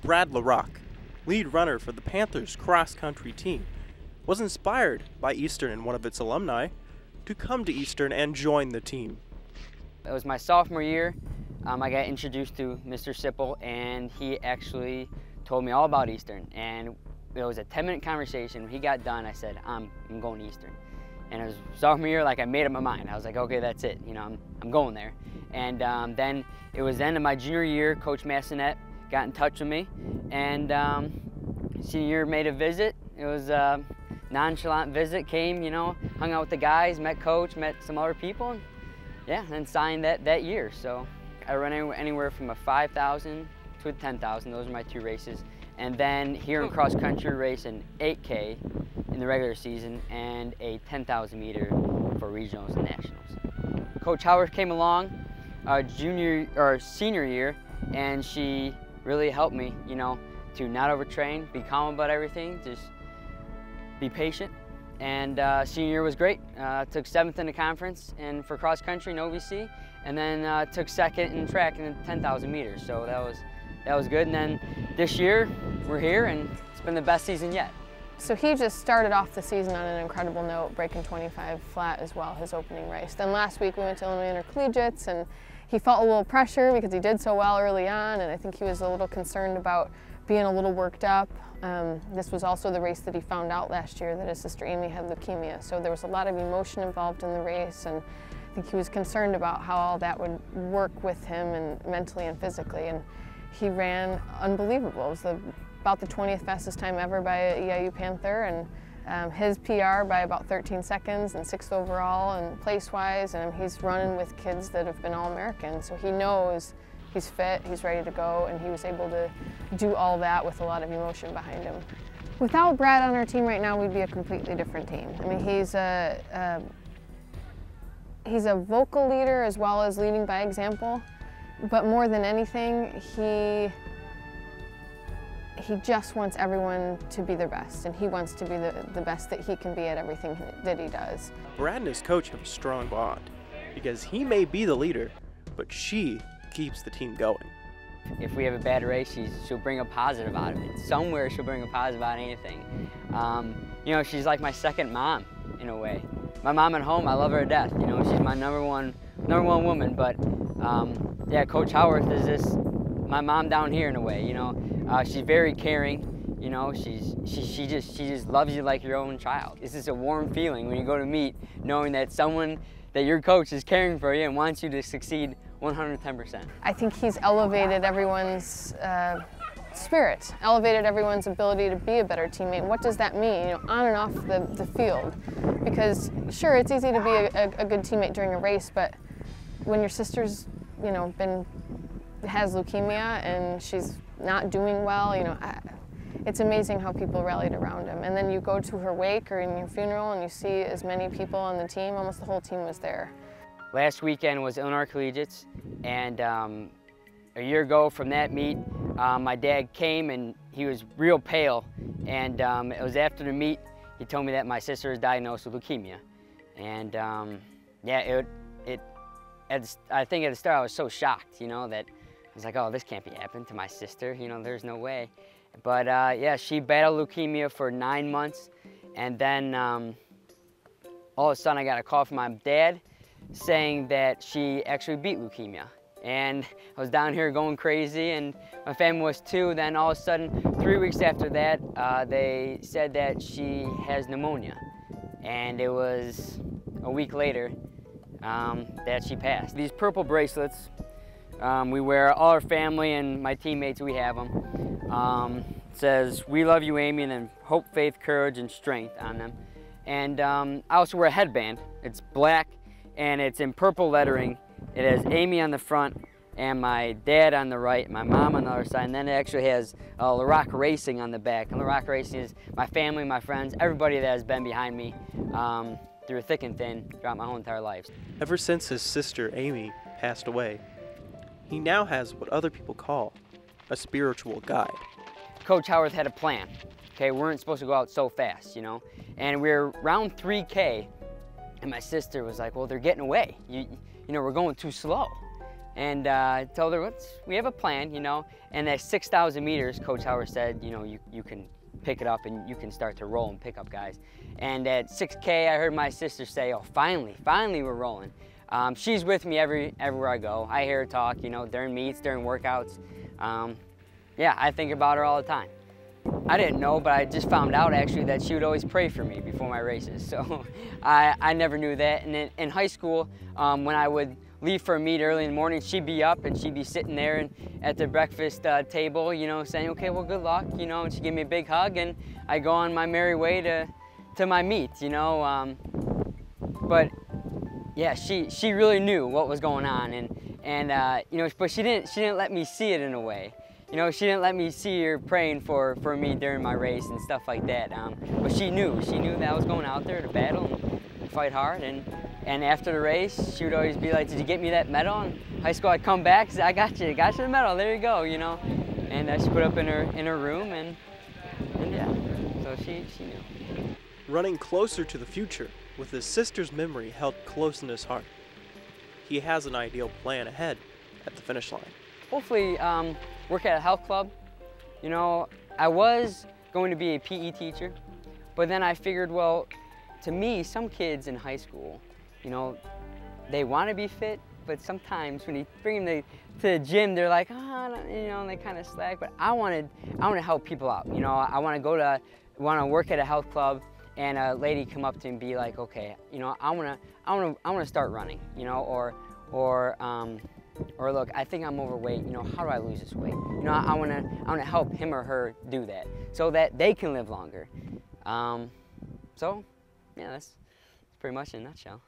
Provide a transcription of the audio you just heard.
Brad LaRocque, lead runner for the Panthers cross-country team, was inspired by Eastern and one of its alumni to come to Eastern and join the team. It was my sophomore year. I got introduced to Mr. Sipple, and he actually told me all about Eastern. And it was a 10-minute conversation. When he got done, I said, I'm going to Eastern. And it was sophomore year, like I made up my mind. I was like, okay, that's it. You know, I'm going there. And then it was the end of my junior year. Coach Massonet got in touch with me, and senior year made a visit. It was a nonchalant visit. Came, you know, hung out with the guys, met Coach, met some other people, and yeah, and then signed that year. So I run anywhere from a 5,000 to a 10,000. Those are my two races. And then here in cross country, race an 8K in the regular season and a 10,000 meter for regionals and nationals. Coach Howard came along senior year, and she really helped me, you know, to not overtrain, be calm about everything, just be patient. And senior year was great. Took 7th in the conference and for cross country in OVC, and then took 2nd in track in the 10,000 meters. So that was good. And then this year we're here, and it's been the best season yet. So he just started off the season on an incredible note, breaking 25 flat as well, his opening race. Then last week we went to Illinois Intercollegiates, and he felt a little pressure because he did so well early on, and I think he was a little concerned about being a little worked up. This was also the race that he found out last year that his sister Amy had leukemia, so there was a lot of emotion involved in the race, and I think he was concerned about how all that would work with him and mentally and physically, and he ran unbelievable. It was about the 20th fastest time ever by a EIU Panther, and his PR by about 13 seconds, and 6th overall and place-wise, and he's running with kids that have been All-American, so he knows he's fit, he's ready to go, and he was able to do all that with a lot of emotion behind him. Without Brad on our team right now, we'd be a completely different team. I mean, he's a vocal leader as well as leading by example, but more than anything, he just wants everyone to be their best, and he wants to be the best that he can be at everything that he does. Brad and his coach have a strong bond because he may be the leader, but she keeps the team going. If we have a bad race, she'll bring a positive out of it. Somewhere she'll bring a positive out of anything. You know, she's like my second mom in a way. My mom at home, I love her to death. You know, she's my number one woman. But yeah, Coach Howard is my mom down here in a way. You know, she's very caring. You know, she just loves you like your own child. It's just a warm feeling when you go to meet, knowing that someone that your coach is caring for you and wants you to succeed 110%. I think he's elevated everyone's spirit, elevated everyone's ability to be a better teammate. What does that mean, you know, on and off the field? Because sure, it's easy to be a good teammate during a race, but when your sister's, you know, has leukemia and she's not doing well, you know, it's amazing how people rallied around him. And then you go to her wake or in your funeral and you see as many people on the team, almost the whole team was there. Last weekend was Illinois Collegiates, and a year ago from that meet, my dad came and he was real pale, and it was after the meet he told me that my sister was diagnosed with leukemia. And yeah, I think at the start I was so shocked, you know, that I was like, oh, this can't be happening to my sister, you know, there's no way. But yeah, she battled leukemia for 9 months, and then all of a sudden I got a call from my dad saying that she actually beat leukemia. And I was down here going crazy, and my family was too. Then all of a sudden, 3 weeks after that, they said that she has pneumonia. And it was a week later that she passed. These purple bracelets, we wear, all our family and my teammates, we have them. It says, "We love you, Amy," and then hope, faith, courage, and strength on them. And I also wear a headband. It's black, and it's in purple lettering. It has Amy on the front and my dad on the right, my mom on the other side, and then it actually has LaRocque Racing on the back. And LaRocque Racing is my family, my friends, everybody that has been behind me through thick and thin throughout my whole entire life. Ever since his sister Amy passed away, he now has what other people call a spiritual guide. Coach Howard had a plan. Okay, we weren't supposed to go out so fast, you know, and we were around 3K. And my sister was like, well, they're getting away. You know, we're going too slow. And told her, we have a plan, you know. And at 6,000 meters, Coach Howard said, you know, you can pick it up and you can start to roll and pick up guys. And at 6K, I heard my sister say, oh, finally we're rolling. She's with me everywhere I go. I hear her talk, you know, during meets, during workouts. Yeah, I think about her all the time. I didn't know, but I just found out actually that she would always pray for me before my races. So I never knew that. And then in high school, when I would leave for a meet early in the morning, she'd be up and she'd be sitting there and at the breakfast table, you know, saying, okay, well, good luck, you know, and she'd give me a big hug and I go on my merry way to my meet, you know. But yeah, she really knew what was going on, and you know, but she didn't let me see it in a way. You know, she didn't let me see her praying for me during my race and stuff like that. But she knew that I was going out there to battle and fight hard. And after the race, she would always be like, "Did you get me that medal?" In high school, I'd come back and say, "I got you the medal. There you go." You know, and she put it up in her room, and yeah, so she knew. Running closer to the future with his sister's memory held close in his heart, he has an ideal plan ahead at the finish line. Hopefully, work at a health club. You know, I was going to be a PE teacher, but then I figured, well, to me, some kids in high school, you know, they want to be fit, but sometimes when you bring them to the gym, they're like, oh, you know, and they kind of slack. But I want to help people out. You know, I want to work at a health club, and a lady come up to me and be like, okay, you know, I want to start running, you know, or look, I think I'm overweight, you know, how do I lose this weight? You know, I want to help him or her do that so that they can live longer. So, yeah, that's pretty much in a nutshell.